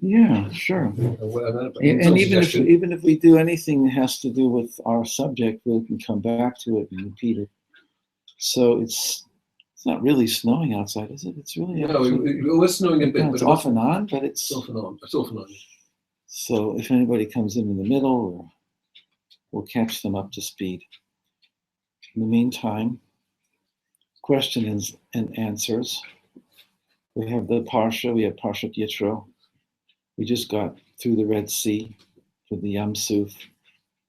Yeah, sure. And even if we do anything that has to do with our subject, we can come back to it and repeat it. So it's not really snowing outside, is it? It's really it was snowing a bit. It's off and on, but it's off and on. It's off and on. So if anybody comes in the middle, we'll catch them up to speed. In the meantime, questions and answers. We have the Parsha. We have Parshat Yitro. We just got through the Red Sea for the Yam Suf.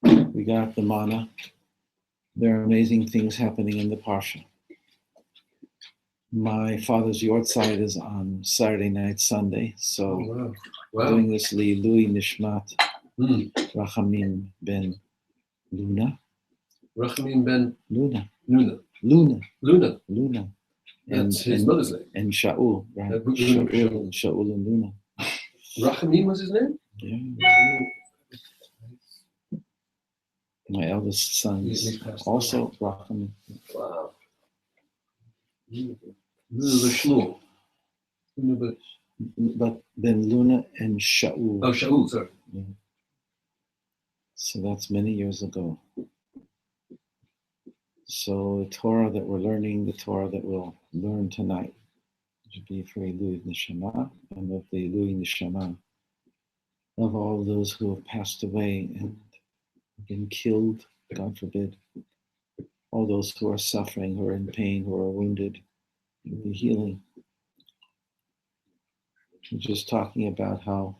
We got the manna. There are amazing things happening in the Parsha. My father's yortzeit is on Saturday night, Sunday. So doing this Li'ilui Nishmat Rachamim ben Luna. Rachamim ben Luna. That's his mother's name. And Shaul, right? Shaul and Luna. Rachamim was his name? Yeah. My eldest son is also Rachamim. Wow. Shmuel. But then Luna and Shaul. Oh, Shaul, sorry. Yeah. So that's many years ago. So the Torah that we're learning, the Torah that we'll learn tonight, should be for Ilui Neshama, and of the Ilui Neshama of all those who have passed away and been killed, God forbid. All those who are suffering, who are in pain, who are wounded, the healing. We're just talking about how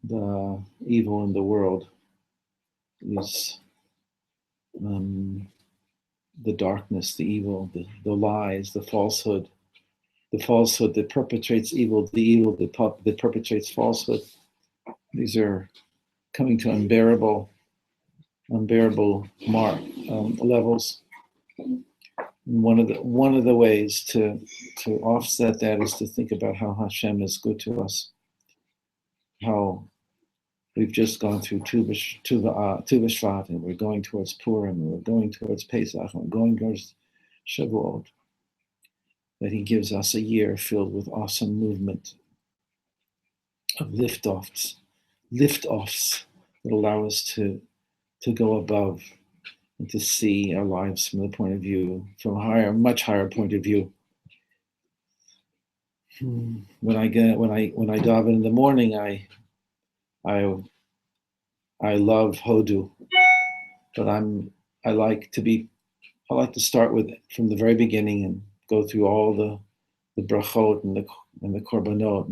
the evil in the world is the darkness, the evil, the lies, the falsehood that perpetrates evil, the evil that perpetrates falsehood. These are coming to unbearable levels. And one of the ways to offset that is to think about how Hashem is good to us. How we've just gone through Tu B'Shvat, and we're going towards Purim, and we're going towards Pesach, and we're going towards Shavuot. That He gives us a year filled with awesome movement of lift-offs that allow us to go above and to see our lives from the point of view, from a much higher point of view. When I daven in the morning, I love Hodu, but I like to start with it from the very beginning and go through all the brachot and the korbanot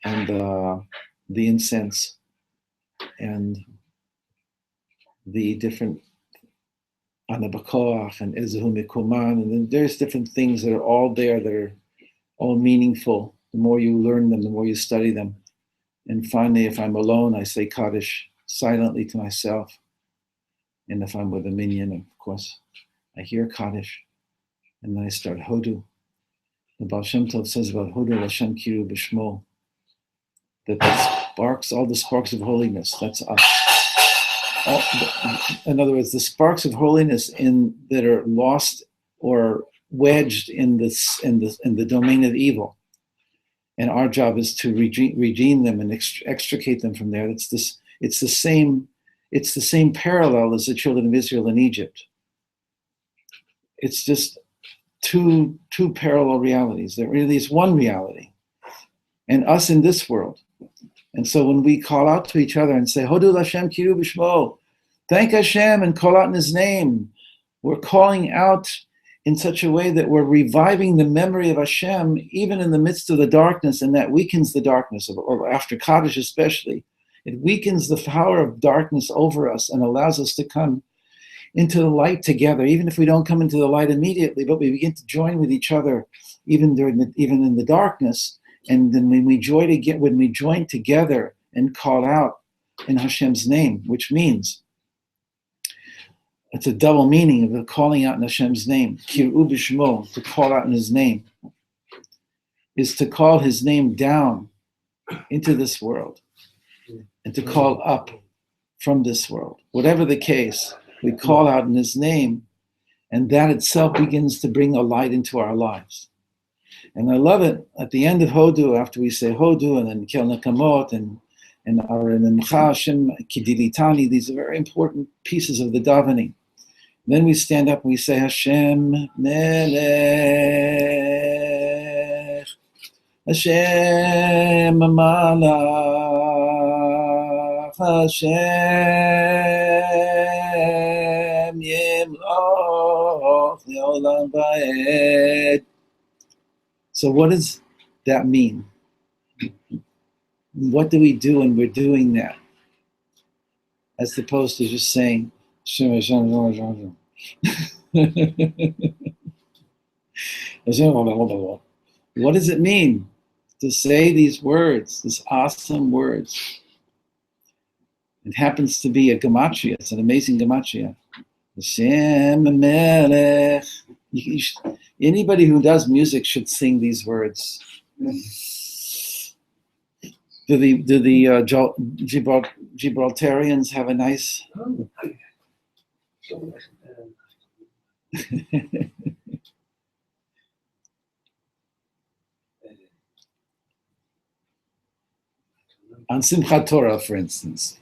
and the incense and the different anabakoach and ezehu mikuman, and then there's different things that are all there that are all meaningful. The more you learn them, the more you study them. And finally, if I'm alone, I say Kaddish silently to myself. And if I'm with a minyan, of course, I hear Kaddish. And then I start Hodu. The Baal Shem Tov says about Hodu L'Hashem Kiru B'Shmo, that all the sparks of holiness, that's us. In other words, the sparks of holiness that are lost or wedged in the domain of evil. And our job is to redeem them and extricate them from there. It's the same parallel as the children of Israel in Egypt. It's just two parallel realities. There really is one reality, and us in this world. And so when we call out to each other and say, Hodu L'Hashem Kiru B'Shmo, thank Hashem and call out in His name, we're calling out in such a way that we're reviving the memory of Hashem, even in the midst of the darkness, and that weakens the darkness, or after Kaddish especially. It weakens the power of darkness over us and allows us to come into the light together, even if we don't come into the light immediately, but we begin to join with each other, even in the darkness. And then when we join together and call out in Hashem's name, which means it's a double meaning of the calling out in Hashem's name. Kir'u b'shmo, to call out in His name, is to call His name down into this world and to call up from this world. Whatever the case, we call out in His name, and that itself begins to bring a light into our lives. And I love it at the end of Hodu, after we say Hodu and then Kel Nakamot and our Mincha Hashem Kidilitani, these are very important pieces of the davening. Then we stand up and we say Hashem Melech, Hashem Malach, Hashem Yimloch Leolam Va'ed. So what does that mean? What do we do when we're doing that? As opposed to just saying, what does it mean to say these words, these awesome words? It happens to be a gematria. It's an amazing gematria. Hashem Melech. Anybody who does music should sing these words. Do the Gibraltarians have a nice? On Simchat Torah, for instance,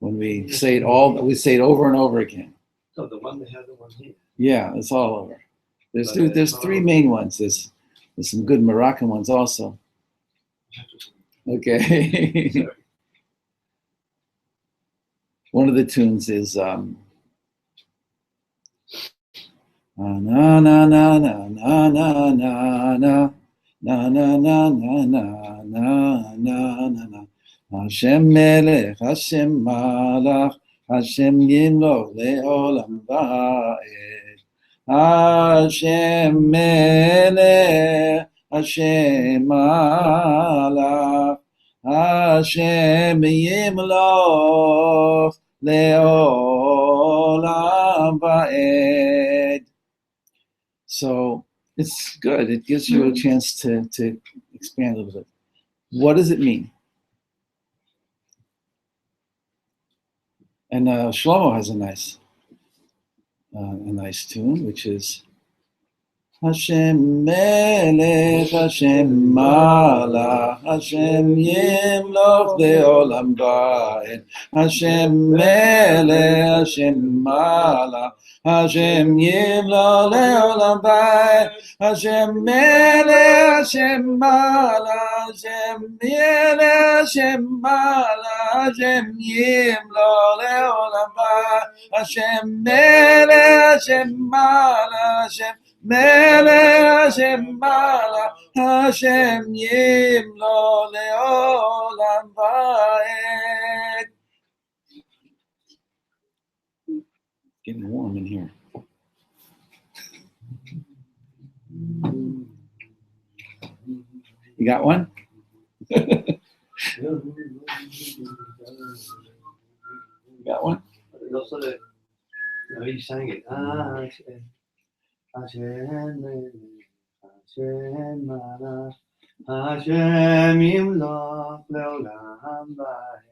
when we say it over and over again. No, the one they have, the one here. Yeah, it's all over. There's three main ones. There's some good Moroccan ones also. Okay. One of the tunes is na na na na na na na na na na na na na na na. Hashem Melech, Hashem Malach, Hashem Yimloch Leolam Va'ed. Hashem Melech, Hashem Malach, Hashem Yimloch Leolam Va'ed. So it's good. It gives you a chance to expand a little bit. What does it mean? And Shlomo has a nice tune, which is Hashem Melech, Hashem Malach, Hashem Yimloch Leolam Va'ed. Hashem Melech, Hashem Malach, Hashem Yimloch Leolam Va'ed. Hashem Melech, Hashem Malach, Hashem Melech, Hashem Malach, Hashem Yimloch Leolam Va'ed. Hashem Melech, Hashem Malach, Hashem Melech, Hashem Malach, Hashem Yimloch Leolam Va'ed. Getting warm in here. You got one? You got one? And also the way you sang it. Hashem Melech, Hashem Malach, Hashem Yimloch Leolam Va'ed.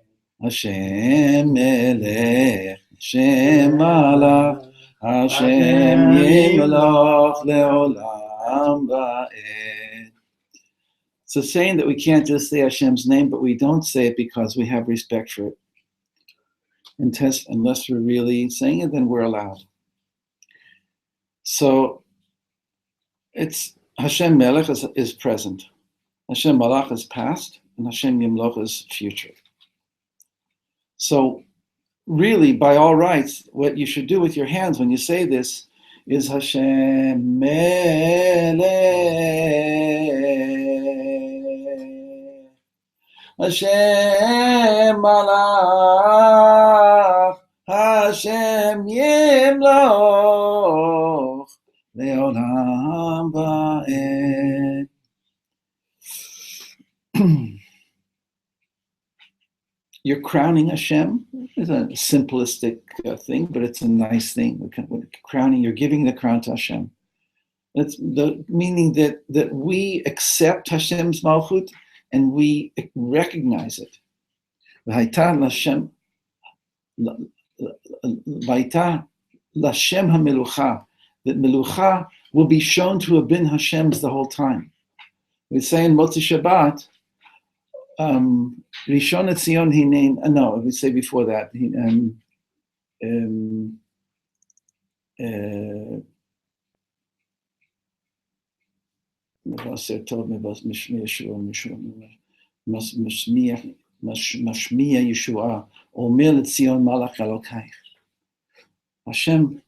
Hashem Melech, Hashem Malach, Hashem Yimloch Leolam Va'ed. It's a saying that we can't just say Hashem's name, but we don't say it because we have respect for it. Unless we're really saying it, then we're allowed. So it's Hashem Melech is present, Hashem Malach is past, and Hashem Yimloch is future. So really, by all rights, what you should do with your hands when you say this is Hashem Melech, Hashem Malach, Hashem Yimloch Leolam Va'ed. You're crowning Hashem. It's a simplistic thing, but it's a nice thing. We're crowning, you're giving the crown to Hashem. It's the meaning that we accept Hashem's malchut and we recognize it. V'haita Lashem HaMelucha, that Melucha will be shown to have been Hashem's the whole time. We say in Motzi Shabbat, Rishon Etzion Hinein. No, we say before that. משמיע ישועה, אומר לציון מלאך אלוקייך. Hashem,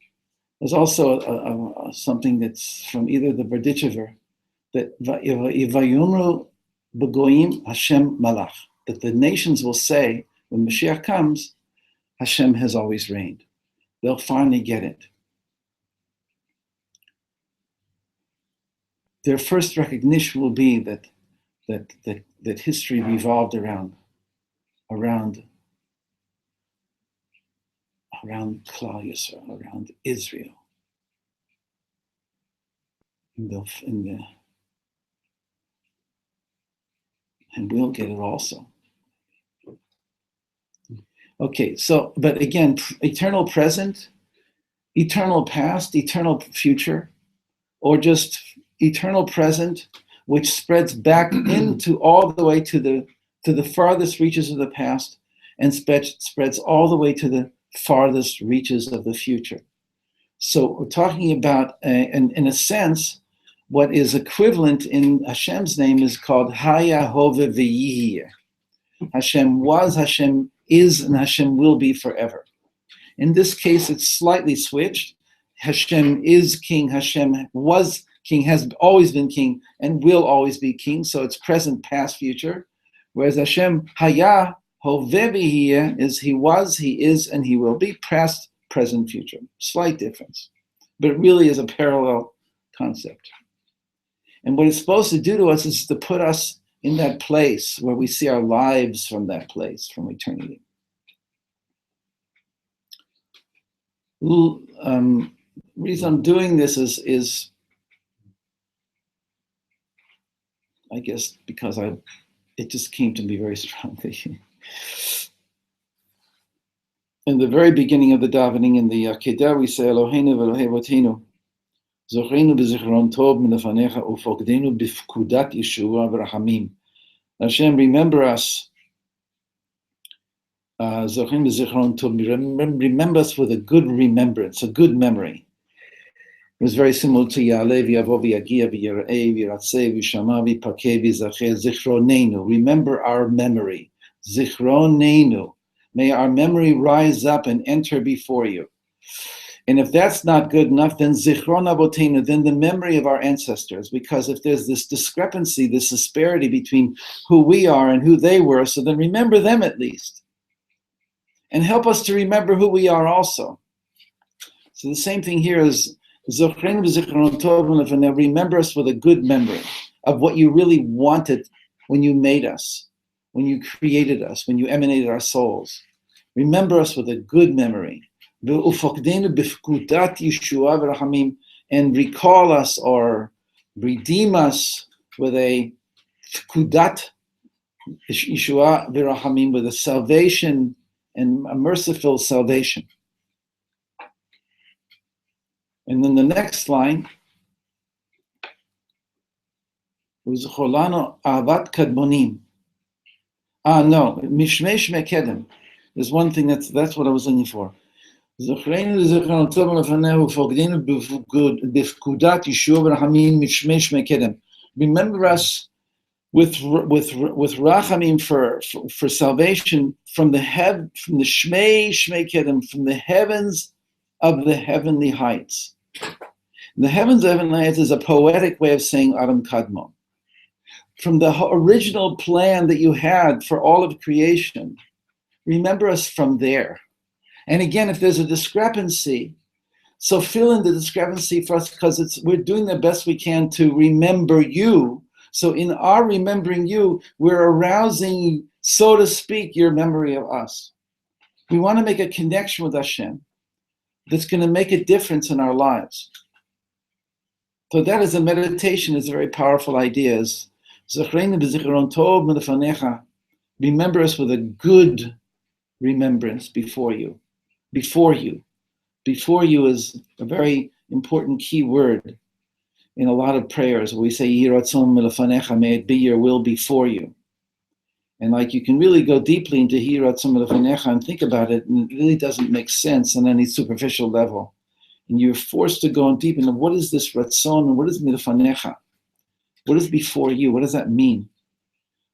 there's also something that's from either the Berdichever, that Vayomru Begoyim Hashem Malach, that the nations will say, when Mashiach comes, Hashem has always reigned. They'll finally get it. Their first recognition will be that history revolved around Klal Yisrael, around Israel. And we'll get it also. Okay, so, but again, eternal present, eternal past, eternal future, or just eternal present, which spreads back into all the way to the farthest reaches of the past and spreads all the way to the farthest reaches of the future. So we're talking about, in a sense, what is equivalent in Hashem's name is called Haya Hove V'Yihye. Hashem was, Hashem is, and Hashem will be forever. In this case, it's slightly switched. Hashem is king, Hashem was king, has always been king, and will always be king. So it's present, past, future. Whereas Hashem Haya Hove V'Yihye is he was, he is, and he will be, past, present, future. Slight difference. But it really is a parallel concept. And what it's supposed to do to us is to put us in that place where we see our lives from that place, from eternity. Reason I'm doing this is I guess because it just came to me very strongly. In the very beginning of the davening in the Kedar, we say Eloheinu v'Elohei Avotenu, Zochreinu b'zichron tov milefanecha ufokdenu b'fkudat Yeshua v'rachamim. Hashem, remember us. Zochreinu b'zichron tov, remember us with a good remembrance, a good memory. It was very similar to Ya'aleh v'yavo v'yagia v'yira'eh v'yiratzeh v'shama v'yipakeh v'yizacheh zichronenu. Remember our memory. Zichronenu. May our memory rise up and enter before you. And if that's not good enough, then Zichron Avotenu, then the memory of our ancestors, because if there's this discrepancy, this disparity between who we are and who they were, so then remember them at least. And help us to remember who we are also. So the same thing here is, remember us with a good memory of what you really wanted when you made us, when you created us, when you emanated our souls. Remember us with a good memory. And recall us or redeem us with a fkudat Yeshua v'rachamim, with a salvation and a merciful salvation. And then the next line was Cholano Avat Kadmonim. No, Mishmesh Mekedem. There's one thing that's what I was looking for. Remember us with rachamim for salvation from the Shmei Shmei Kedem, from the heavens of the heavenly heights. The heavens of heavenly heights is a poetic way of saying Adam Kadmon. From the original plan that you had for all of creation, remember us from there. And again, if there's a discrepancy, so fill in the discrepancy for us, because we're doing the best we can to remember you. So in our remembering you, we're arousing, so to speak, your memory of us. We want to make a connection with Hashem that's going to make a difference in our lives. So that is a meditation, is a very powerful idea. Remember us with a good remembrance before you. Before you. Before you is a very important key word. in a lot of prayers. We say, Yehi ratzon milefanecha, may it be your will before you. And like you can really go deeply into Yehi ratzon milefanecha and think about it, and it really doesn't make sense on any superficial level. And you're forced to go deep into what is this ratzon and what is milefanecha? What is before you? What does that mean?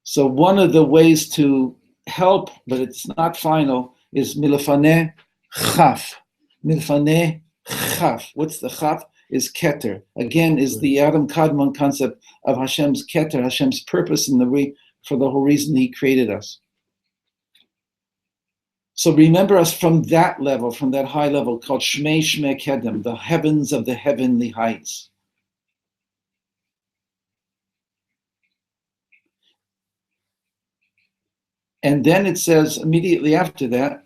So one of the ways to help, but it's not final, is milfaneh chaf. Milfaneh chaf. What's the chaf? Is keter. Again, is the Adam Kadmon concept of Hashem's keter, Hashem's purpose in for the whole reason He created us. So remember us from that level, from that high level called Shmei Shmei Kedem, the heavens of the heavenly heights. And then it says immediately after that,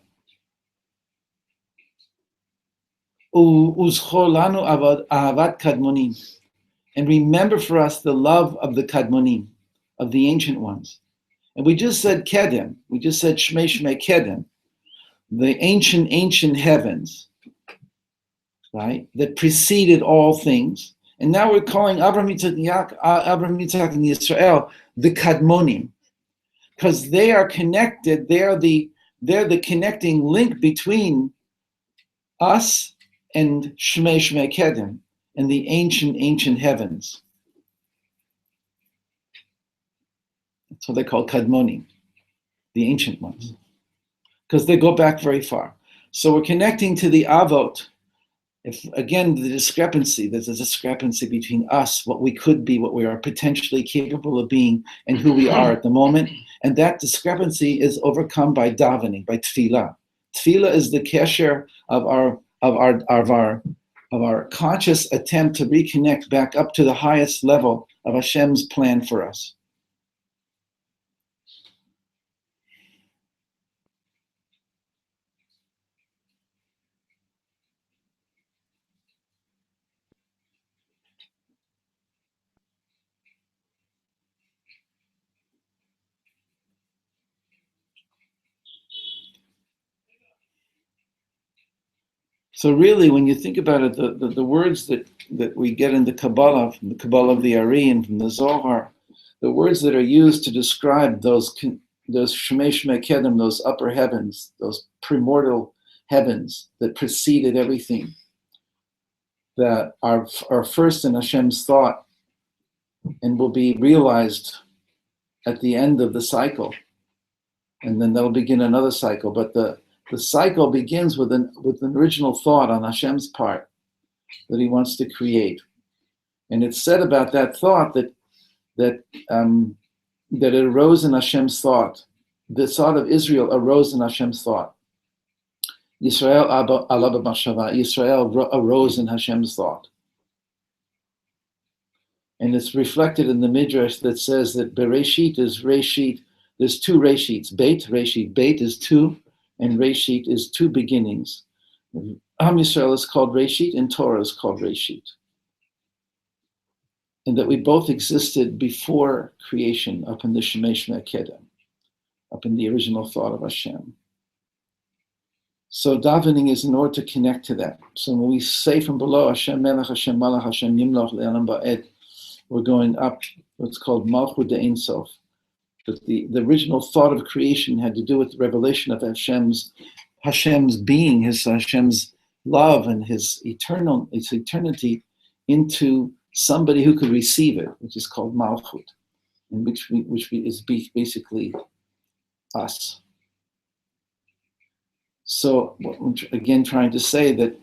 Uzcholanu ahavat kadmonim, and remember for us the love of the kadmonim, of the ancient ones. And we just said kedem, we just said shmei shmei kedem, the ancient heavens, right, that preceded all things. And now we're calling Abraham, Yitzhak, and Yisrael the kadmonim, because they are connected. They're the connecting link between us and Shmei Shmei Kedem and the ancient heavens. That's what they call Kadmonim, the ancient ones, because they go back very far. So we're connecting to the Avot. If again there's a discrepancy between us, what we could be, what we are potentially capable of being, and who we are at the moment, and that discrepancy is overcome by davening, by tefillah. Tefillah is the kesher of our conscious attempt to reconnect back up to the highest level of Hashem's plan for us. So really, when you think about it, the words that we get in the Kabbalah, from the Kabbalah of the Ari and from the Zohar, the words that are used to describe those Shmei Shmei Kedem, those upper heavens, those primordial heavens that preceded everything, that are first in Hashem's thought and will be realized at the end of the cycle. And then that'll begin another cycle. But the cycle begins with an original thought on Hashem's part that He wants to create. And it's said about that thought that it arose in Hashem's thought. The thought of Israel arose in Hashem's thought. Yisrael ala b'machshava. Yisrael arose in Hashem's thought. And it's reflected in the Midrash that says that Bereshit is Reshit. There's two Reshits. Beit, Reshit. Beit is two, and Reshit is two beginnings. Am Yisrael is called Reshit, and Torah is called Reshit. And that we both existed before creation, up in the Shmei Shmei Kedem, up in the original thought of Hashem. So davening is in order to connect to that. So when we say from below, Hashem Melech, Hashem Malach, Hashem Yimloch, Le'elam Ba'ed, we're going up what's called Malchut De'Ein Sof. But the original thought of creation had to do with the revelation of Hashem's being, Hashem's love and his eternity into somebody who could receive it, which is called Malchut, and which is basically us. So again, trying to say that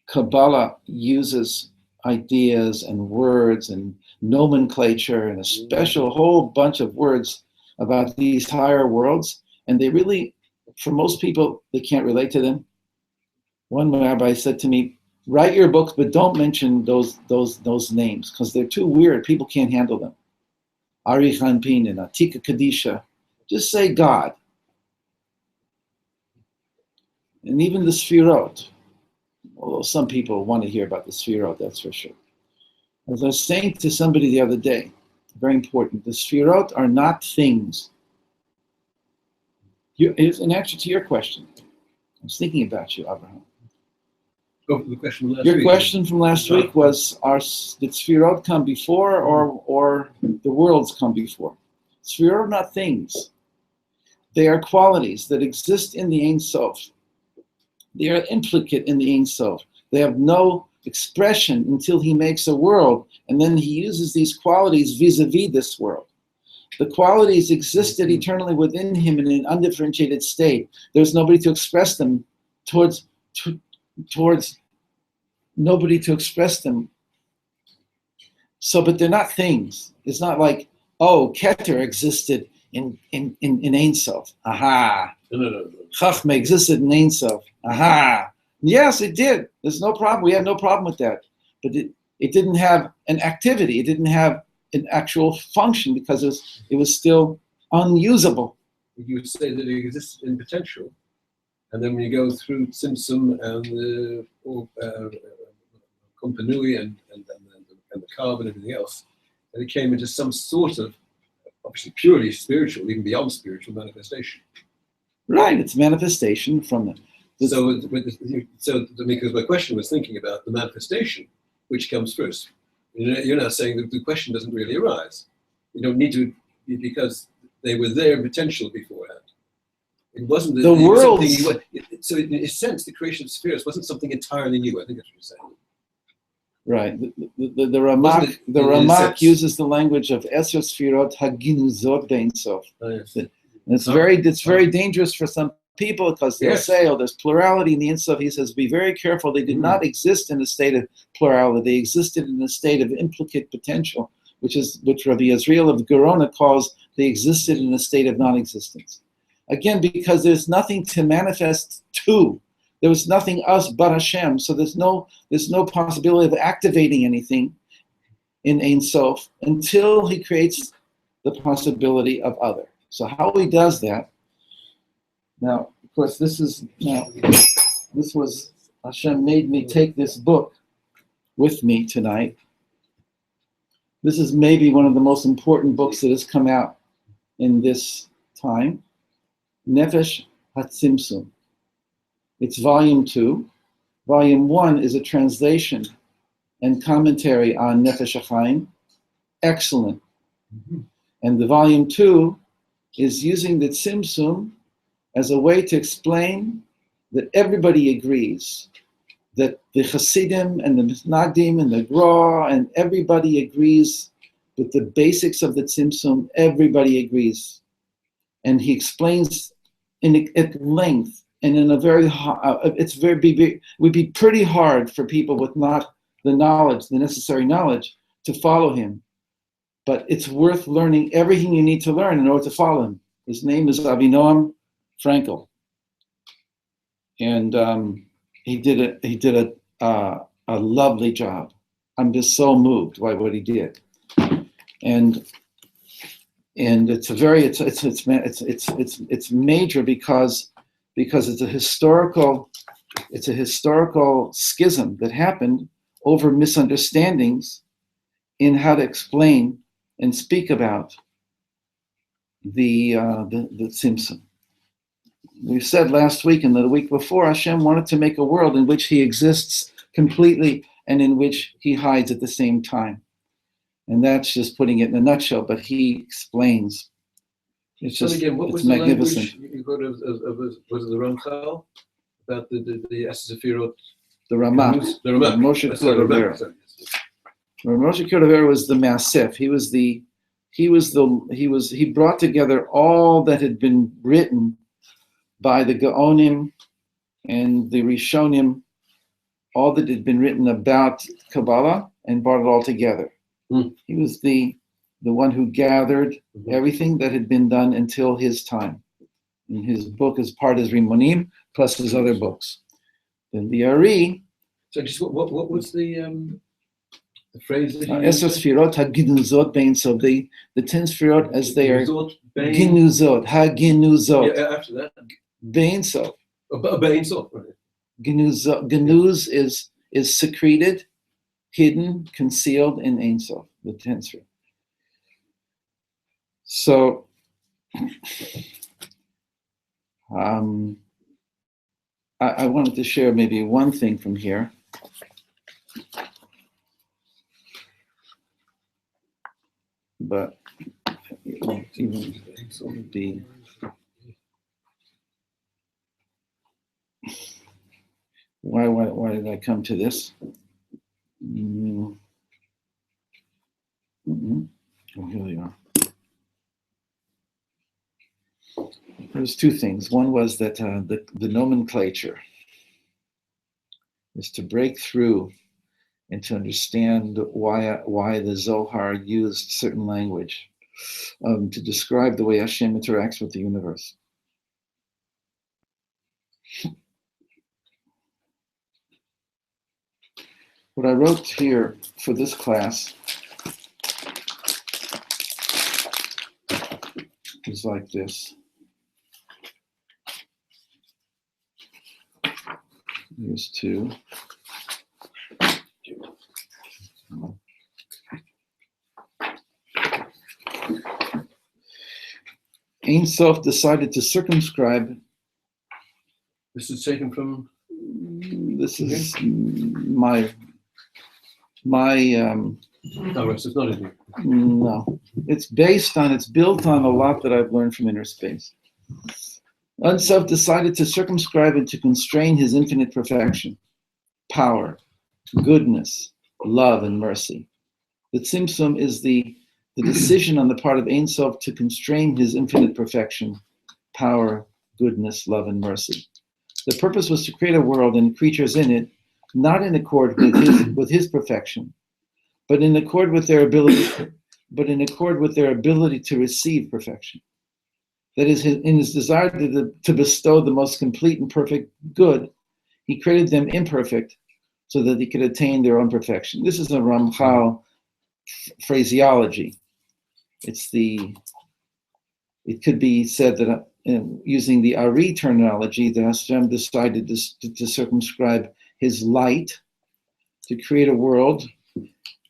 Kabbalah uses ideas and words and nomenclature and a special whole bunch of words about these higher worlds, and they really, for most people, they can't relate to them. One rabbi said to me, write your books, but don't mention those names, because they're too weird. People can't handle them. Ari Chanpin and Atika Kadisha. Just say God. And even the Sfirot, although some people want to hear about the Sfirot, that's for sure. As I was saying to somebody the other day, very important, the Sfirot are not things. Here's an answer to your question. I was thinking about you, Abraham. go for the question from last Your week. question from last week was, did Sfirot come before or the worlds come before? Sfirot are not things. They are qualities that exist in the Ein Sof. They are implicate in the Ein Sof. They have no expression until he makes a world, and then he uses these qualities vis-a-vis this world. The qualities existed eternally within him in an undifferentiated state. There's nobody to express them towards nobody to express them. So, but they're not things. It's not like, oh, Keter existed in Ein Sof. Aha. No. Chachma existed in Ein Sof. Aha. Yes, it did. There's no problem. We had no problem with that. But it didn't have an activity. It didn't have an actual function because it was still unusable. You would say that it exists in potential, and then when you go through Tzimtzum and Kompanui and the Kav and everything else, and it came into some sort of, obviously purely spiritual, even beyond spiritual manifestation. Right, it's manifestation from the. So because my question was thinking about the manifestation, which comes first. You're now saying that the question doesn't really arise. You don't need to, because they were there in potential beforehand. It wasn't the world. So in a sense, the creation of spheres wasn't something entirely new. I think that's what you're saying. Right. The Ramak uses the language of Eser Sfirot Haginuzot Bein Sof. It's very dangerous for some people because they'll say, oh, there's plurality in the Ein Sof. He says, be very careful. They did not exist in a state of plurality. They existed in a state of implicate potential, which Rabbi Yisrael of Gerona calls they existed in a state of non-existence. Again, because there's nothing to manifest to. There was nothing else but Hashem, so there's no possibility of activating anything in Ein Sof until he creates the possibility of other. So how he does that? Now, of course, this was Hashem made me take this book with me tonight. This is maybe one of the most important books that has come out in this time. Nefesh HaTzimtzum. It's volume 2. Volume 1 is a translation and commentary on Nefesh HaChaim. Excellent. And the volume 2 is using the Tzimtzum as a way to explain that everybody agrees, that the Hasidim and the Mitnagdim and the Gra and everybody agrees with the basics of the Tzimtzum. Everybody agrees. And he explains at length and in a very, would be pretty hard for people with not the knowledge, the necessary knowledge, to follow him. But it's worth learning everything you need to learn in order to follow him. His name is Avinoam Frankel, and he did a lovely job. I'm just so moved by what he did, and it's major because it's a historical schism that happened over misunderstandings in how to explain and speak about the Tzimtzum. We said last week and the week before, Hashem wanted to make a world in which he exists completely and in which he hides at the same time. And that's just putting it in a nutshell, but he explains. It's just, again, what was it's magnificent. The language you got was it the Ramchal about the Sefirot? The Ramak, The Ramak. Moshe Cordovero. Moshe Cordovero was the Maasif. He brought together all that had been written by the Gaonim and the Rishonim, all that had been written about Kabbalah, and brought it all together. He was the one who gathered everything that had been done until his time. And his book is part of Rimonim, plus his other books. Then the Ari. So just what was the phrase that Eser Sfirot HaGinuzot Bein Sof. The 10 Sfirot as they are Ginuzot, HaGinuzot. Yeah, after that. Bein Sof. Bein Sof, right. Ginuz is secreted, hidden, concealed in Ein Sof, the 10 Sfirot. So, I wanted to share maybe one thing from here. But it won't even sort of be. Why did I come to this? Oh, here we are. There's two things. One was that the nomenclature is to break through and to understand why the Zohar used certain language to describe the way Hashem interacts with the universe. What I wrote here for this class is like this. Here's two. Ein Sof decided to circumscribe. This is taken from. This is my. Oh, right, so it's not in here. No, it's built on a lot that I've learned from inner space. Ein Sof decided to circumscribe and to constrain his infinite perfection, power, goodness, love, and mercy. The Tzimtzum is the decision on the part of Ein Sof to constrain his infinite perfection, power, goodness, love, and mercy. The purpose was to create a world and creatures in it, not in accord with his perfection, but in accord with their ability to receive perfection. That is, in his desire to bestow the most complete and perfect good, he created them imperfect so that they could attain their own perfection. This is a Ramchal phraseology. It could be said that using the Ari terminology, that Hashem decided to circumscribe his light to create a world,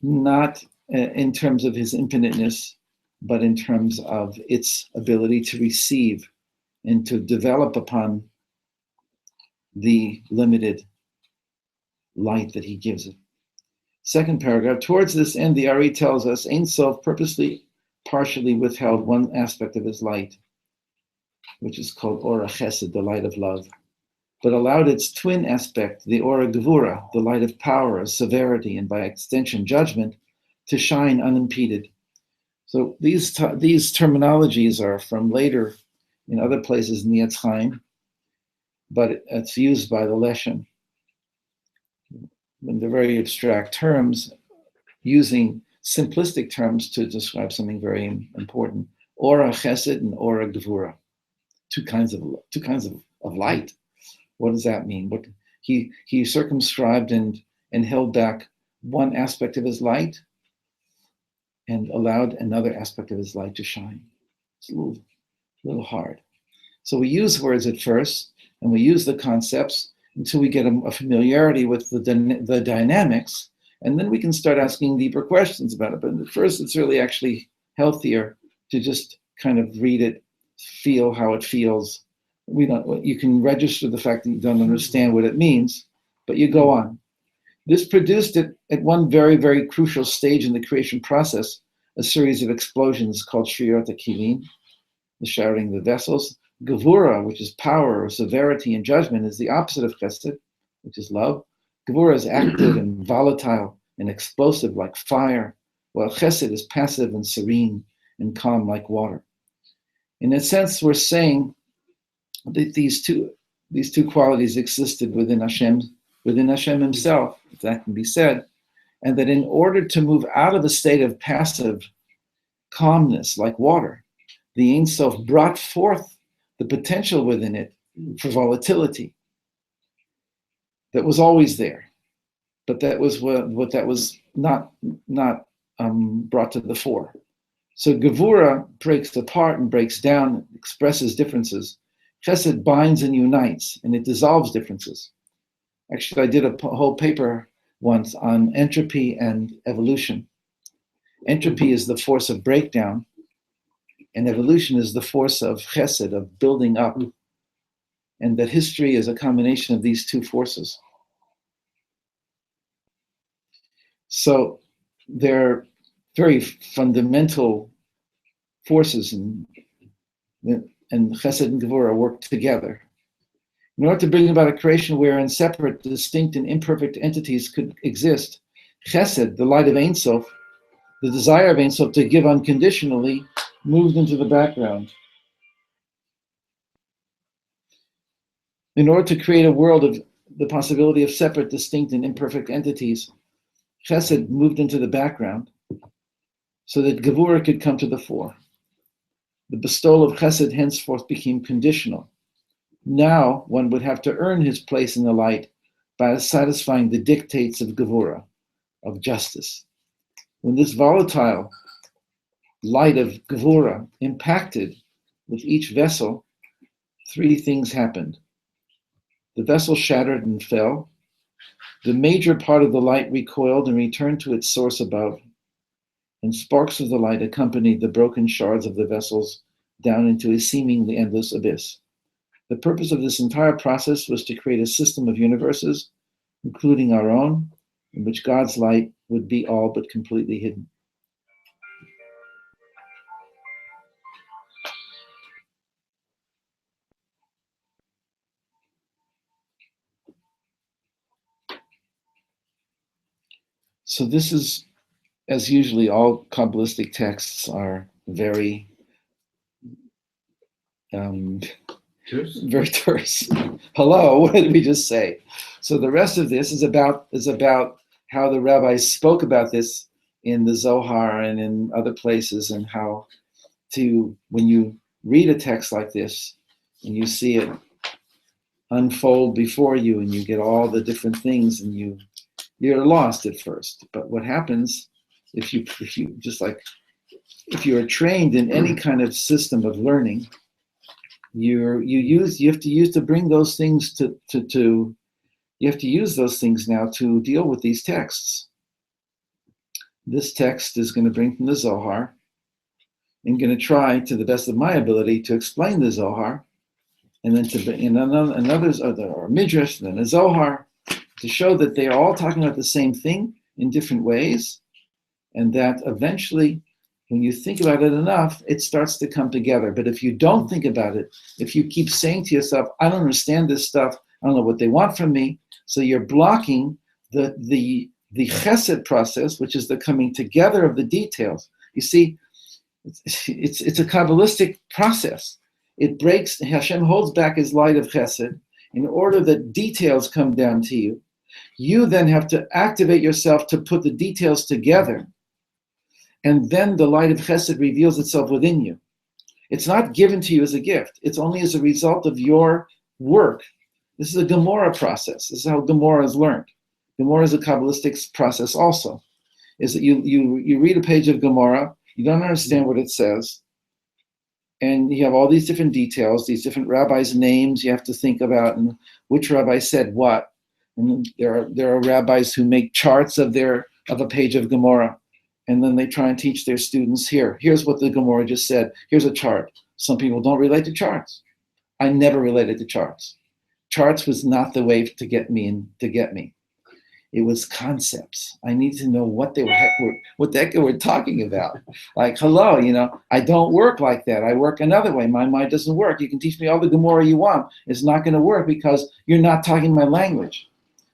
not in terms of his infiniteness, but in terms of its ability to receive and to develop upon the limited light that he gives it. Second paragraph, towards this end, the Ari tells us Ein Sof purposely partially withheld one aspect of his light, which is called Ora Chesed, the light of love, but allowed its twin aspect, the Ora Gevura, the light of power, severity, and by extension judgment, to shine unimpeded. So these terminologies are from later in other places in the Etz Chaim, but it's used by the Leshem. And they're very abstract terms, using simplistic terms to describe something very important. Ora Chesed and Ora Gevura, two kinds of light. What does that mean? What he circumscribed and held back one aspect of his light and allowed another aspect of his light to shine. It's a little hard. So we use words at first, and we use the concepts until we get a familiarity with the dynamics, and then we can start asking deeper questions about it. But at first, it's really actually healthier to just kind of read it, feel how it feels. You can register the fact that you don't understand what it means, but you go on. This produced at one very, very crucial stage in the creation process, a series of explosions called Shriyot HaKilim, the shattering of the vessels. Gevura, which is power or severity and judgment, is the opposite of Chesed, which is love. Gevura is active and volatile and explosive like fire, while Chesed is passive and serene and calm like water. In a sense, we're saying that these two qualities existed within Hashem himself, if that can be said, and that in order to move out of a state of passive calmness like water, the Ein Sof brought forth the potential within it for volatility that was always there, but that was that was not brought to the fore. So Gevura breaks apart and breaks down, expresses differences. Chesed binds and unites, and it dissolves differences. Actually, I did a whole paper once on entropy and evolution. Entropy is the force of breakdown, and evolution is the force of chesed, of building up. And that history is a combination of these two forces. So they're very fundamental forces, and Chesed and Gevurah work together. In order to bring about a creation wherein separate, distinct, and imperfect entities could exist, Chesed, the light of Ein Sof, the desire of Ein Sof to give unconditionally, moved into the background. In order to create a world of the possibility of separate, distinct, and imperfect entities, Chesed moved into the background so that Gevurah could come to the fore. The bestowal of Chesed henceforth became conditional. Now one would have to earn his place in the light by satisfying the dictates of Gevurah, of justice. When this volatile light of Gevurah impacted with each vessel, three things happened. The vessel shattered and fell. The major part of the light recoiled and returned to its source above, and sparks of the light accompanied the broken shards of the vessels down into a seemingly endless abyss. The purpose of this entire process was to create a system of universes, including our own, in which God's light would be all but completely hidden. So this is, as usually, all Kabbalistic texts are very very terse. Hello, what did we just say? So the rest of this is about how the rabbis spoke about this in the Zohar and in other places, and how to, when you read a text like this and you see it unfold before you and you get all the different things, and you're lost at first. But what happens if you are trained in any kind of system of learning, you have to use to bring those things to you have to use those things now to deal with these texts. This text is going to bring from the Zohar. I'm going to try to the best of my ability to explain the Zohar, and then others or Midrash, and then a Zohar, to show that they are all talking about the same thing in different ways, and that eventually, when you think about it enough, it starts to come together. But if you don't think about it, if you keep saying to yourself, I don't understand this stuff, I don't know what they want from me, so you're blocking the chesed process, which is the coming together of the details. You see, it's a Kabbalistic process. It breaks, Hashem holds back his light of chesed in order that details come down to you. You then have to activate yourself to put the details together. And then the light of chesed reveals itself within you. It's not given to you as a gift. It's only as a result of your work. This is a Gemara process. This is how Gemara is learned. Gemara is a Kabbalistic process also. Is that you read a page of Gemara, you don't understand what it says, and you have all these different details, these different rabbis' names you have to think about, and which rabbi said what. And there are rabbis who make charts of a page of Gemara. And then they try and teach their students, here's what the Gemara just said. Here's a chart. Some people don't relate to charts. I never related to charts. Charts was not the way to get me. It was concepts. I need to know what the heck we're talking about. Like, hello, I don't work like that. I work another way. My mind doesn't work. You can teach me all the Gemara you want. It's not going to work because you're not talking my language.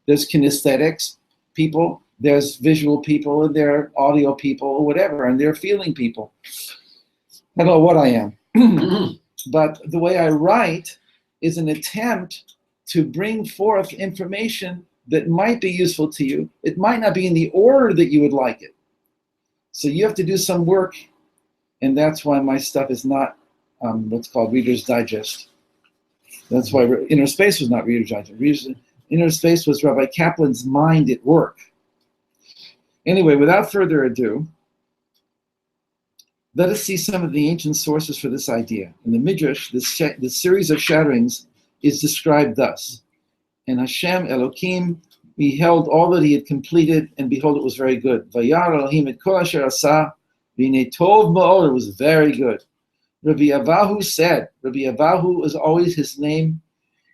There's kinesthetics people, there's visual people, and there are audio people, or whatever, and there are feeling people. I don't know what I am. But the way I write is an attempt to bring forth information that might be useful to you. It might not be in the order that you would like it. So you have to do some work, and that's why my stuff is not what's called Reader's Digest. That's why Inner Space was not Reader's Digest. Inner Space was Rabbi Kaplan's mind at work. Anyway, without further ado, let us see some of the ancient sources for this idea. In the Midrash, this series of shatterings is described thus. And Hashem, Elohim, beheld all that he had completed, and behold, it was very good. Vayar Elohim et kol asher asa, v'nei tov ma'od, it was very good. Rabbi Avahu said, Rabbi Avahu is always his name,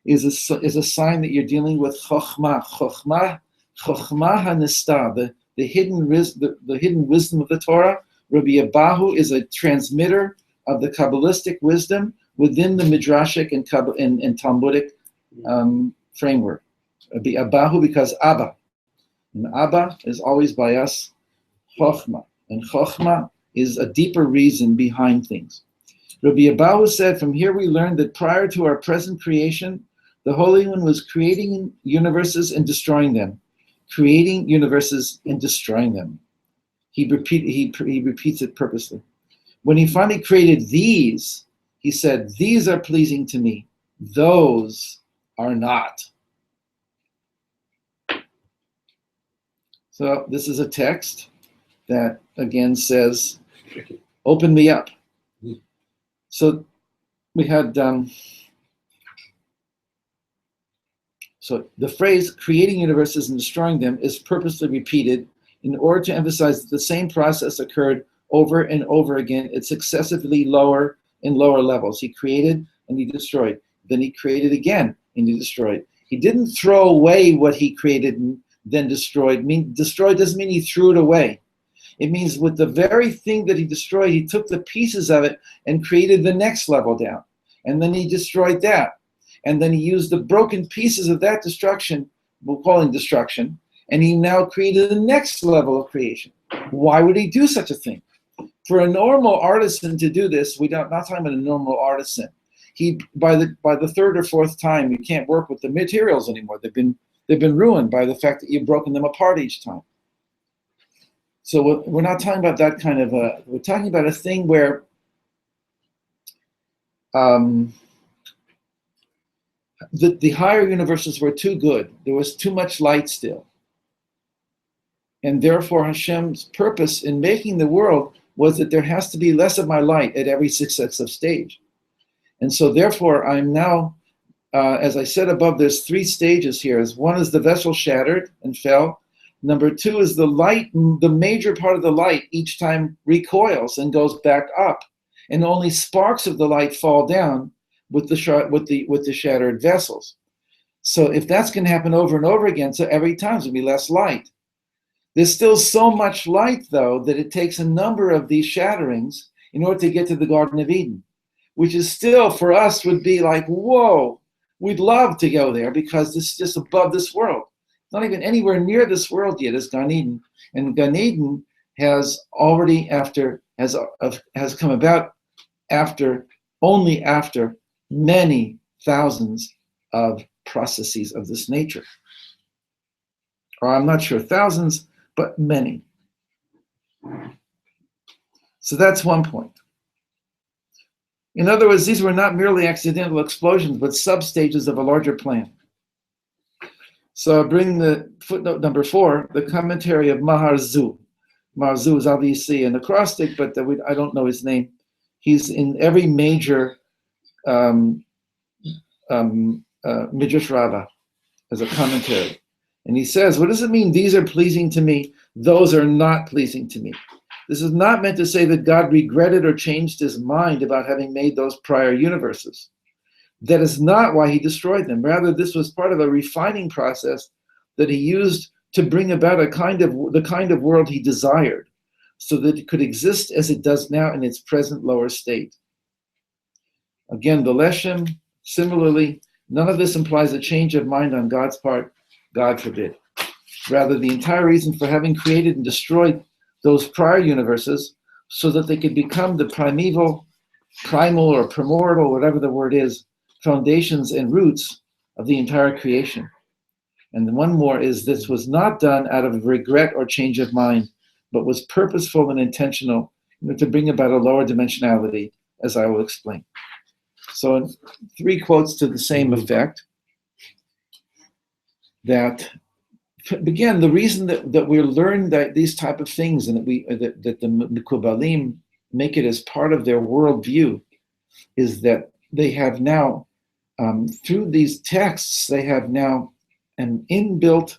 is a sign that you're dealing with Chokhmah. Chokhmah hanestar, the hidden wisdom of the Torah. Rabbi Abahu is a transmitter of the Kabbalistic wisdom within the Midrashic and Talmudic framework. Rabbi Abahu, because Abba. And Abba is always by us Chochmah. And Chochmah is a deeper reason behind things. Rabbi Abahu said, from here we learned that prior to our present creation, the Holy One was creating universes and destroying them. Creating universes and destroying them. He repeats it purposely. When he finally created these, he said, these are pleasing to me. Those are not. So this is a text that again says, open me up. So we had, so the phrase creating universes and destroying them is purposely repeated in order to emphasize that the same process occurred over and over again at successively lower and lower levels. He created and he destroyed. Then he created again and he destroyed. He didn't throw away what he created and then destroyed. Destroyed doesn't mean he threw it away. It means with the very thing that he destroyed, he took the pieces of it and created the next level down. And then he destroyed that. And then he used the broken pieces of that destruction, we'll call it destruction, and he now created the next level of creation. Why would he do such a thing? For a normal artisan to do this, we're not talking about a normal artisan. By the third or fourth time, you can't work with the materials anymore. They've been ruined by the fact that you've broken them apart each time. So we're not talking about that kind of we're talking about a thing where the higher universes were too good. There was too much light still. And therefore Hashem's purpose in making the world was that there has to be less of my light at every successive stage. And so therefore I'm now, as I said above, there's three stages here. One is the vessel shattered and fell. Number two is the light, the major part of the light each time recoils and goes back up. And only sparks of the light fall down with the shattered vessels. So if that's going to happen over and over again, so every time there's going to be less light. There's still so much light, though, that it takes a number of these shatterings in order to get to the Garden of Eden, which is still, for us, would be like, whoa, we'd love to go there because it's just above this world. Not even anywhere near this world yet is Gan Eden. And Gan Eden has already has come about only after many thousands of processes of this nature. Or I'm not sure thousands, but many. So that's one point. In other words, these were not merely accidental explosions, but substages of a larger plan. So I bring the footnote number 4, the commentary of Maharzu. Maharzu is obviously an acrostic, but I don't know his name. He's in every major Midrash Rabbah as a commentary. And he says, what does it mean? These are pleasing to me. Those are not pleasing to me. This is not meant to say that God regretted or changed his mind about having made those prior universes. That is not why he destroyed them. Rather, this was part of a refining process that he used to bring about the kind of world he desired, so that it could exist as it does now in its present lower state. Again, the Leshem, similarly, none of this implies a change of mind on God's part. God forbid. Rather, the entire reason for having created and destroyed those prior universes so that they could become the primal or primordial, whatever the word is, foundations and roots of the entire creation. And then one more is this was not done out of regret or change of mind, but was purposeful and intentional to bring about a lower dimensionality, as I will explain. So 3 quotes to the same effect. That again, the reason that we learn that these type of things and that the Mekubalim make it as part of their worldview is that they have now, through these texts, they have now an inbuilt,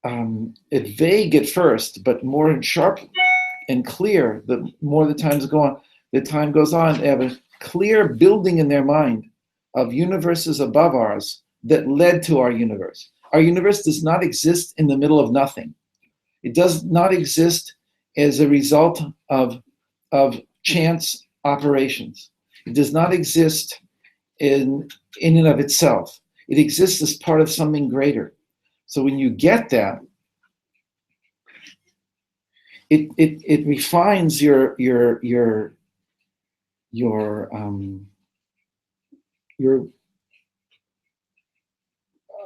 it vague at first, but more sharp and clear. The more the time goes on, they have a clear building in their mind of universes above ours that led to our universe. Our universe does not exist in the middle of nothing. It does not exist as a result of chance operations. It does not exist in and of itself. It exists as part of something greater. So when you get that, it refines your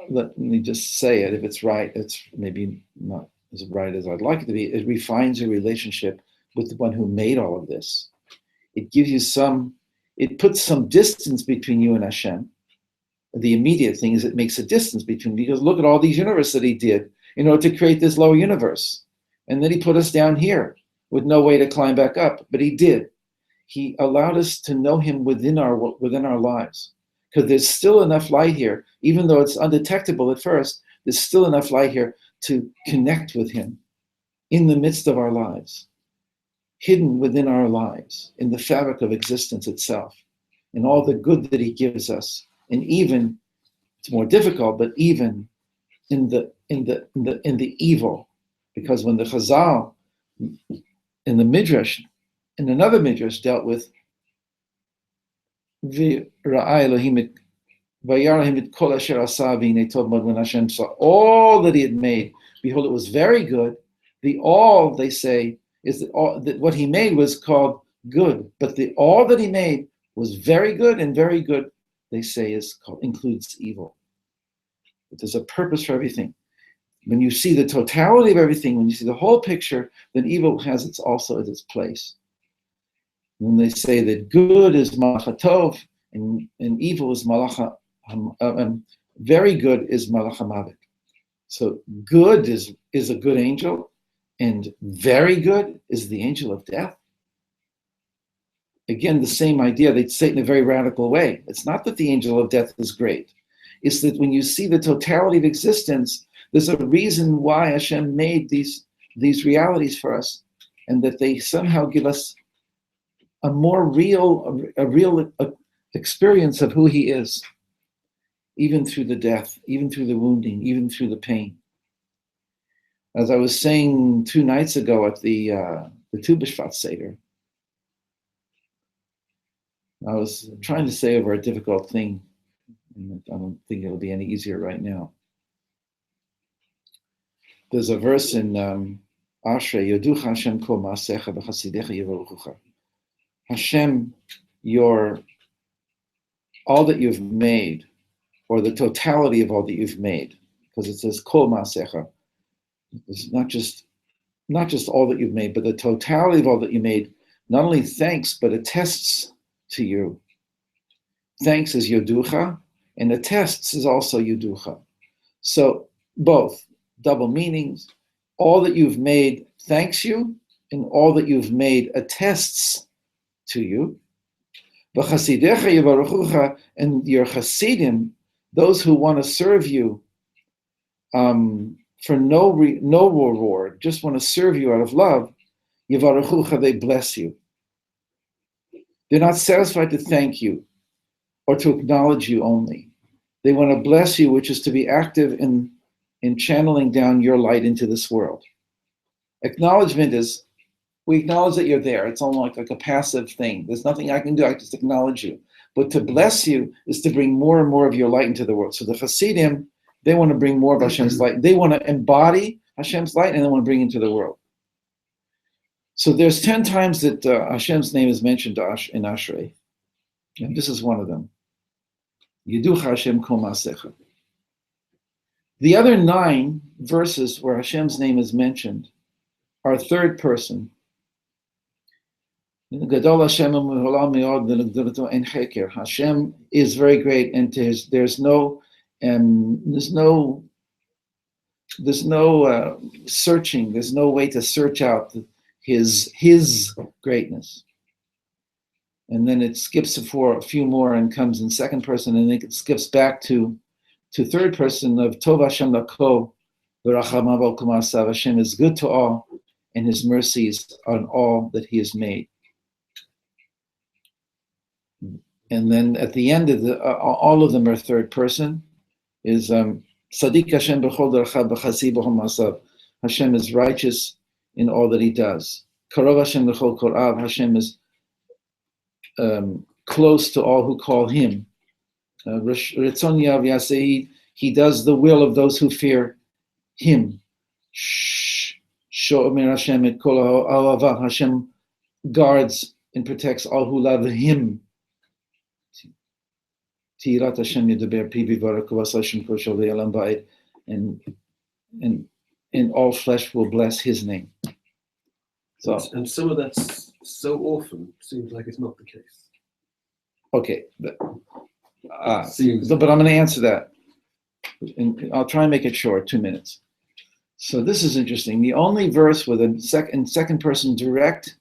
let me just say it. If it's right, it's maybe not as right as I'd like it to be. It refines your relationship with the one who made all of this. It gives you it puts some distance between you and Hashem. The immediate thing is it makes a distance between, because look at all these universes that he did in order to create this lower universe. And then he put us down here with no way to climb back up, but he did. He allowed us to know him within our lives, because there's still enough light here, even though it's undetectable at first. There's still enough light here to connect with him in the midst of our lives, hidden within our lives, in the fabric of existence itself, and all the good that he gives us. And even, it's more difficult, but even in the evil, because when the Chazal in the Midrash, in another Midrash, dealt with when Hashem saw all that he had made, behold, it was very good. The all, they say, is that what he made was called good, but the all that he made was very good, and very good, they say, includes evil. But there's a purpose for everything. When you see the totality of everything, when you see the whole picture, then evil has also its place. When they say that good is Malach Tov and evil is Malach, very good is Malach HaMavet. So good is a good angel, and very good is the angel of death. Again, the same idea. They'd say it in a very radical way. It's not that the angel of death is great. It's that when you see the totality of existence, there's a reason why Hashem made these realities for us, and that they somehow give us a more real experience of who he is, even through the death, even through the wounding, even through the pain. As I was saying 2 nights ago at the Tu B'Shvat Seder, I was trying to say over a difficult thing, and I don't think it'll be any easier right now. There's a verse in Ashrei, Yoducha Hashem kol ma'asecha v'chasidecha yivaruchucha. Hashem, all that you've made, or the totality of all that you've made, because it says kol ma'asecha. It's not just all that you've made, but the totality of all that you made, not only thanks, but attests to you. Thanks is Yoducha, and attests is also Yoducha. So both, double meanings. All that you've made thanks you, and all that you've made attests to you. V'chasidecha yivaruchucha, and your chasidim, those who want to serve you for no reward, just want to serve you out of love, yivaruchucha, they bless you. They're not satisfied to thank you or to acknowledge you only. They want to bless you, which is to be active in channeling down your light into this world. Acknowledgement is, we acknowledge that you're there. It's almost like a passive thing. There's nothing I can do, I just acknowledge you. But to bless you is to bring more and more of your light into the world. So the Hasidim, they want to bring more of Hashem's light. They want to embody Hashem's light, and they want to bring it into the world. So there's 10 times that Hashem's name is mentioned in Ashrei, and this is one of them. Yiducha Hashem kol ma'asecha. The other 9 verses where Hashem's name is mentioned are third person. Hashem is very great, and there's no searching. There's no way to search out his greatness. And then it skips for a few more and comes in second person, and then it skips back to third person of Tov Hashem Lako, v'rachamav al kol ma'asav. Hashem is good to all, and his mercies on all that he has made. And then at the end of all of them are third person, is Sadiq Hashem b'chol derachav v'chasi b'chol ma'asav. Hashem is righteous in all that he does. Karov Hashem l'chol korav. Hashem is close to all who call him. Ritzon yav yaseid. He does the will of those who fear him. Shomer Hashem et kol ha'avav. Hashem guards and protects all who love him. Tirat Hashem yedaber pi v'yivarach kavas Hashem kol shel v'yalam ba'ed. And all flesh will bless his name. So, and some of that's so often seems like it's not the case. Okay, but I'm going to answer that. And I'll try and make it short, 2 minutes. So this is interesting. The only verse with a second person direct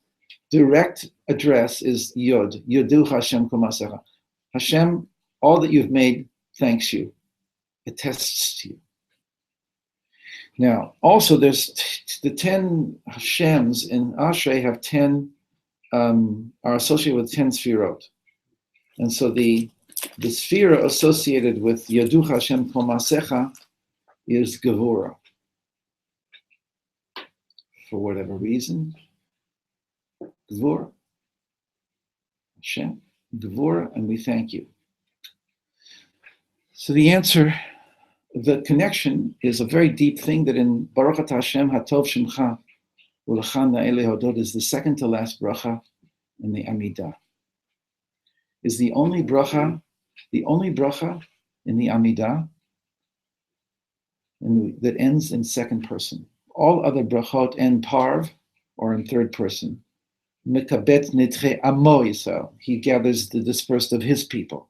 address is Yod. Yodu Hashem Kumasecha. Hashem, all that you've made, thanks you, attests to you. Now, also there's the 10 Hashems in Ashrei have 10, are associated with 10 Sfirot. And so the Sphira associated with Yodu Hashem Kumasecha is Gevura. For whatever reason, Gevura. Hashem, Gevura, and we thank you. So the answer, the connection is a very deep thing that in Baruch Atah Hashem Hatov Shemcha U'Lecha Na'ele Hodot is the second to last bracha in the Amidah. Is the only bracha in the Amidah that ends in second person. All other brachot end parv or in third person. Mekabet netre amo Yisrael. He gathers the dispersed of his people.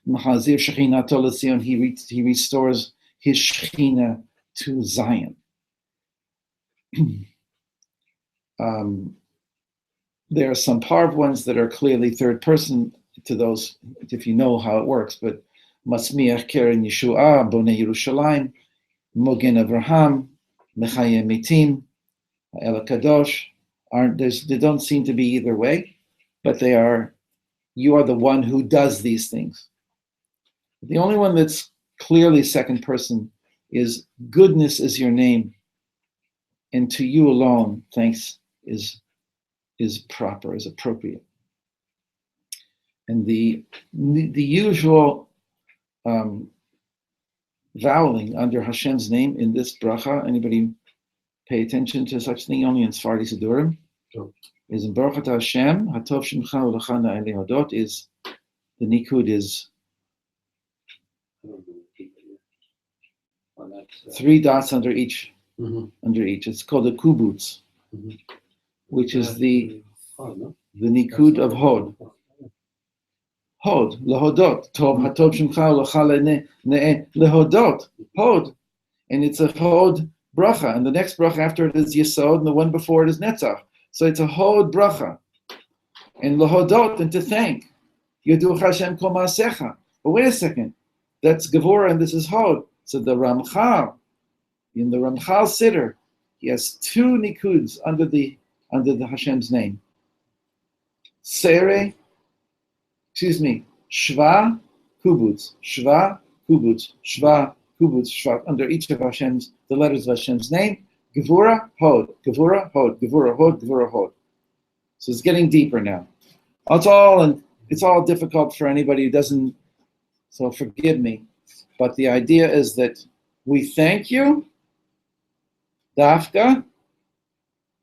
Mahazir Shechinato l'Zion. He restores his Shechina to Zion. There are some parv ones that are clearly third person to those, if you know how it works, but Masmiach Keren Yeshua, Bonei Yerushalayim, Mogen Avraham, Mechayeh Mitim, El Kadosh, they don't seem to be either way, but you are the one who does these things. The only one that's clearly second person is goodness is your name, and to you alone thanks is proper, is appropriate. And the usual voweling under Hashem's name in this bracha, anybody pay attention to such thing only in Sfardi Sidurim? Sure. Is in Baruch Atah Hashem, Hatov Shemcha U'Lecha Na'ele Hodot is, the Nikud is 3 dots under each. Mm-hmm. Under each. It's called the kubutz, mm-hmm. which is the Nikud of Hod. Hod, lehodot, tov hatov shemcha u'lecha lehodot, Hod, and it's a Hod bracha, and the next bracha after it is Yesod, and the one before it is Netzach. So it's a Hod bracha, and lehodot, and to thank. Yodu Hashem kol ma'asecha. But wait a second, that's Gevura and this is Hod. So the Ramchal, in the Ramchal Siddur, he has 2 nikuds under the Hashem's name. Shva kubutz, Shva kubutz, Shva kubutz, Shva, under each of Hashem's, the letters of Hashem's name, Gevura, Hod, Gevura, Hod, Gevura, Hod, Gevura, Hod. So it's getting deeper now. It's all difficult for anybody who doesn't, so forgive me. But the idea is that we thank you, Dafka.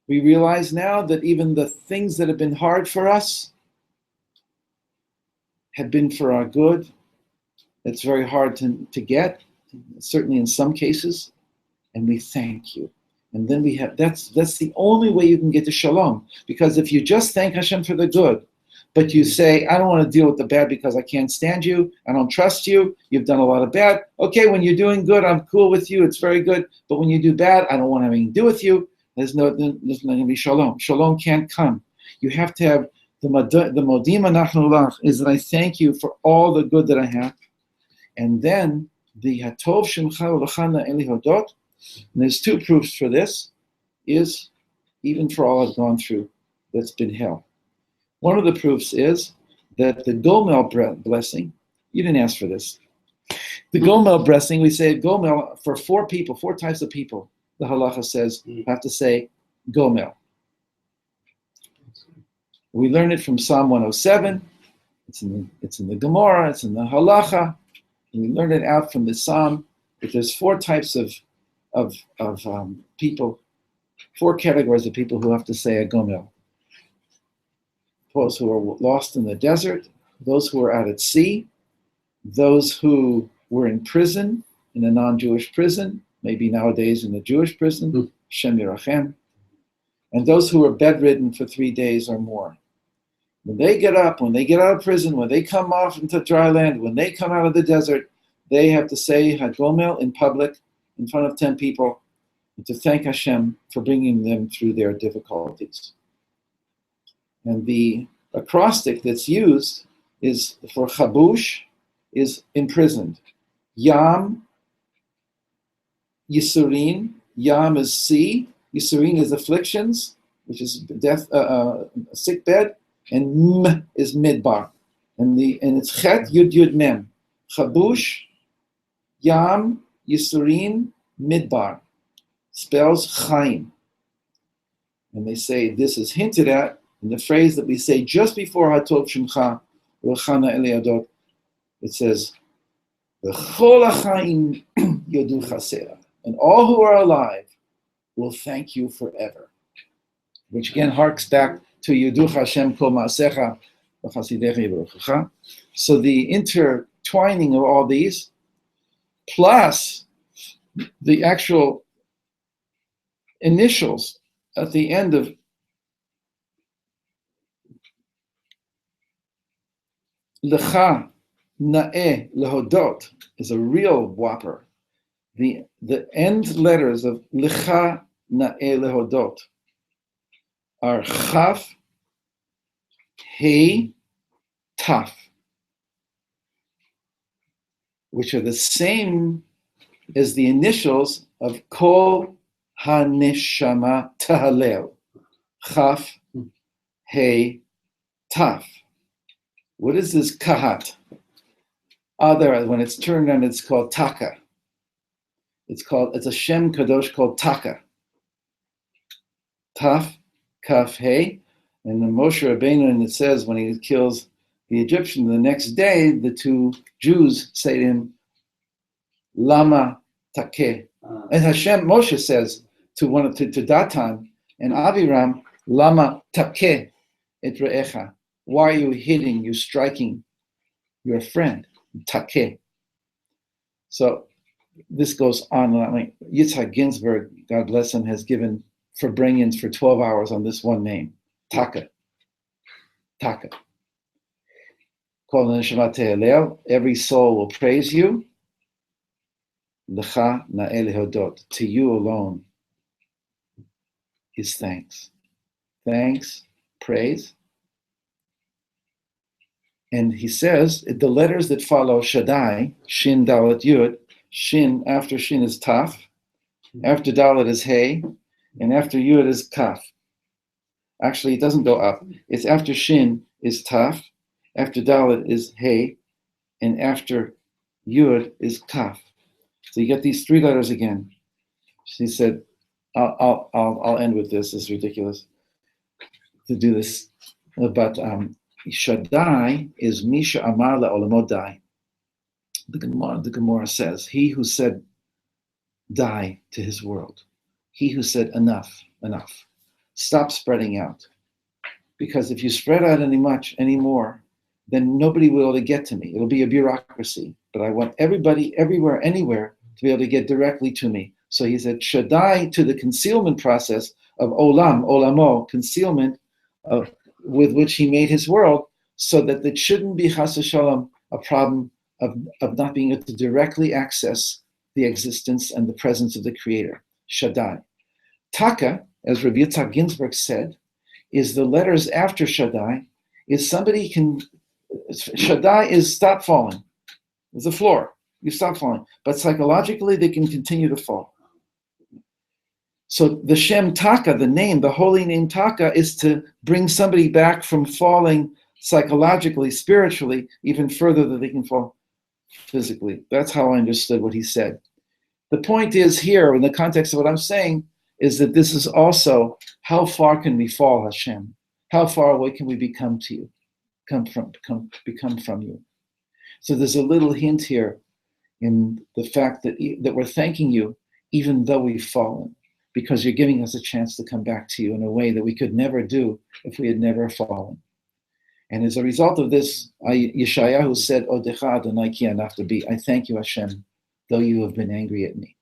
We realize now that even the things that have been hard for us have been for our good. It's very hard to get, certainly in some cases, and we thank you. And then we have, that's the only way you can get to shalom. Because if you just thank Hashem for the good, but you say, I don't want to deal with the bad because I can't stand you, I don't trust you, you've done a lot of bad. Okay, when you're doing good, I'm cool with you, it's very good. But when you do bad, I don't want to have anything to do with you. There's not going to be shalom. Shalom can't come. You have to have the modim anachnu lach, is that I thank you for all the good that I have. And then the hatov shemcha u'lecha na'ele hodot, and there's 2 proofs for this, is even for all I've gone through, that's been hell. One of the proofs is that the Gomel blessing, you didn't ask for this. The Gomel blessing, we say Gomel for 4 people, 4 types of people. the halacha says you have to say gomel. We learn it from Psalm 107. It's in the Gemara. It's in the halacha. And we learn it out from the Psalm. But there's four types of people, four categories of people who have to say a gomel. Those who are lost in the desert, those who are out at sea, those who were in prison, in a non-Jewish prison, maybe nowadays in a Jewish prison, Shem Yirachem, and those who are bedridden for 3 days or more. When they get up, when they get out of prison, when they come off into dry land, when they come out of the desert, they have to say Hagomel in public, in front of 10 people, and to thank Hashem for bringing them through their difficulties. And the acrostic that's used is for Chabush, is imprisoned. Yam, Yisurin, Yam is sea, Yisurin is afflictions, which is death, sick bed, and M is midbar. And it's Chet, Yud, Yud, Mem. Chabush, Yam, Yisurin, midbar. Spells Chaim. And they say this is hinted at in the phrase that we say just before Hatov Shimcha, L'chana Eliadot. It says, V'chol HaChaim Yodu Chasera. And all who are alive will thank you forever. Which again harks back to Yodu Hashem Kol Ma'asecha V'chasidecha Yivrochecha. So the intertwining of all these, plus the actual initials at the end of Lecha Na'eh Lehodot is a real whopper. The end letters of Lecha Na'eh Lehodot are Chaf, He, Taf, which are the same as the initials of Kol HaNeshama Tahalel. Chaf, He, Taf. What is this kahat? When it's turned on, it's called taka. It's a Shem Kadosh called taka. Taf, kaf, hey. And the Moshe Rabbeinu, and it says when he kills the Egyptian, the next day, the two Jews say to him, Lama takeh. And Moshe says to Datan and Aviram, Lama takeh et re'echa. Why are you hitting, you striking your friend? Takeh. So this goes on and on. Yitzhak Ginsburg, God bless him, has given Farbrengens for 12 hours on this one name. Taka. Taka. Kol neshama te'elel, every soul will praise you. Lecha na'eh lehodot, to you alone is thanks. Thanks, praise. And he says, the letters that follow Shaddai, Shin, Dalet, Yud, Shin, after Shin is Taf, after Dalet is Hey, and after Yud is Kaf. Actually, it doesn't go up. It's after Shin is Taf, after Dalet is Hey, and after Yud is Kaf. So you get these three letters again. She said, I'll end with this. It's ridiculous to do this. But Shaddai is Misha Amar LaOlamot Dai. The Gemara says, he who said die to his world. He who said enough. Stop spreading out. Because if you spread out anymore, then nobody will be able to get to me. It'll be a bureaucracy. But I want everybody, everywhere, anywhere, to be able to get directly to me. So he said, Shaddai to the concealment process of Olam, Olamo, concealment with which he made his world, so that it shouldn't be chas v'shalom a problem of not being able to directly access the existence and the presence of the Creator. Shaddai. Taka, as Rabbi Yitzhak Ginsburg said, is the letters after Shaddai. Shaddai is stop falling. It's the floor. You stop falling. But psychologically, they can continue to fall. So the Shem Taka, the name, the holy name Taka, is to bring somebody back from falling psychologically, spiritually, even further than they can fall physically. That's how I understood what he said. The point is here, in the context of what I'm saying, is that this is also how far can we fall, Hashem? How far away can we become to you? Become from you. So there's a little hint here in the fact that we're thanking you, even though we've fallen, because you're giving us a chance to come back to you in a way that we could never do if we had never fallen. And as a result of this, Yeshayahu said, Odecha Adonai ki anachta bi, I thank you, Hashem, though you have been angry at me.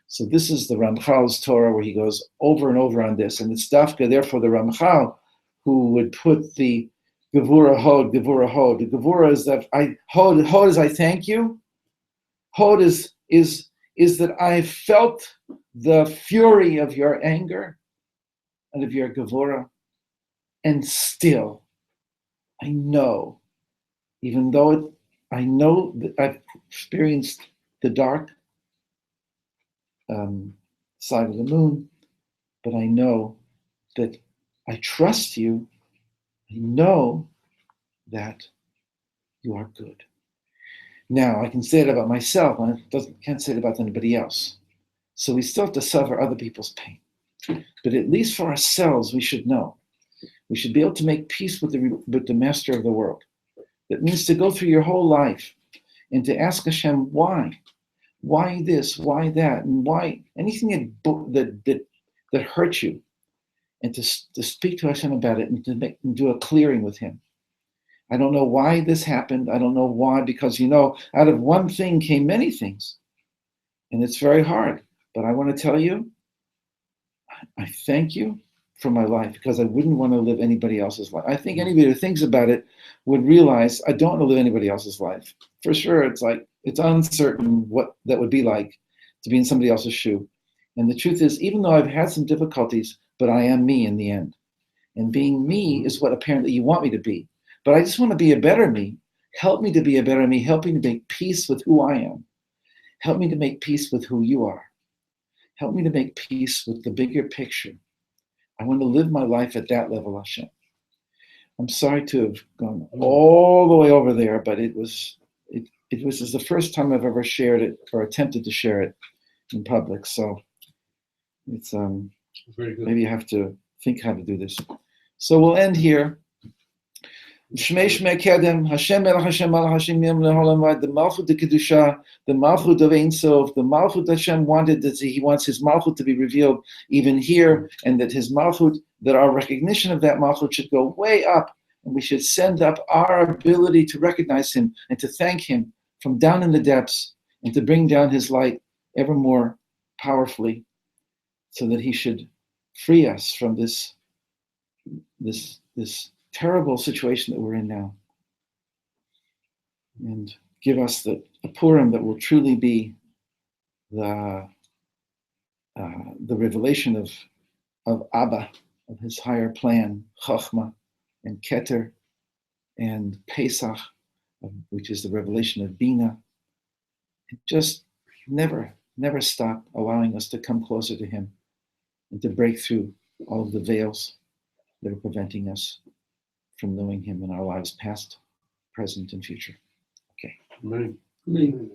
So this is the Ramchal's Torah where he goes over and over on this. And it's Dafka, therefore, the Ramchal who would put the Gevura Hod. The Gevura is that Hod is I thank you. Hod is that I felt the fury of your anger and of your Gevura, and still I know, even though I know that I've experienced the dark side of the moon, but I know that I trust you. I know that you are good. Now, I can say it about myself, and I can't say it about anybody else. So we still have to suffer other people's pain. But at least for ourselves, we should know. We should be able to make peace with the master of the world. That means to go through your whole life and to ask Hashem, why? Why this? Why that? And why anything that hurts you? And to speak to Hashem about it and to do a clearing with him. I don't know why this happened. I don't know why, because out of one thing came many things. And it's very hard. But I want to tell you, I thank you for my life, because I wouldn't want to live anybody else's life. I think anybody who thinks about it would realize I don't want to live anybody else's life. For sure, it's uncertain what that would be like to be in somebody else's shoe. And the truth is, even though I've had some difficulties, but I am me in the end. And being me is what apparently you want me to be. But I just want to be a better me. Help me to be a better me. Help me to make peace with who I am. Help me to make peace with who you are. Help me to make peace with the bigger picture. I want to live my life at that level, Hashem. I'm sorry to have gone all the way over there, but it was the first time I've ever shared it or attempted to share it in public. So it's very good. maybe I have to think how to do this. So we'll end here. Shmei Shmei Kedem, Hashem Melech Hashem Malach Hashem Yom Le'olam Va'ed, the Malchut de Kedusha, the Malchut of Ein Sof, the Malchut Hashem wanted that he wants his Malchut to be revealed even here, and that his Malchut, that our recognition of that Malchut should go way up, and we should send up our ability to recognize him and to thank him from down in the depths, and to bring down his light ever more powerfully, so that he should free us from this terrible situation that we're in now, and give us a Purim that will truly be the revelation of Abba, of his higher plan, Chachma and Keter and Pesach, which is the revelation of Bina. And just never stop allowing us to come closer to him and to break through all of the veils that are preventing us from knowing him in our lives, past, present, and future. Okay. Amen. Amen.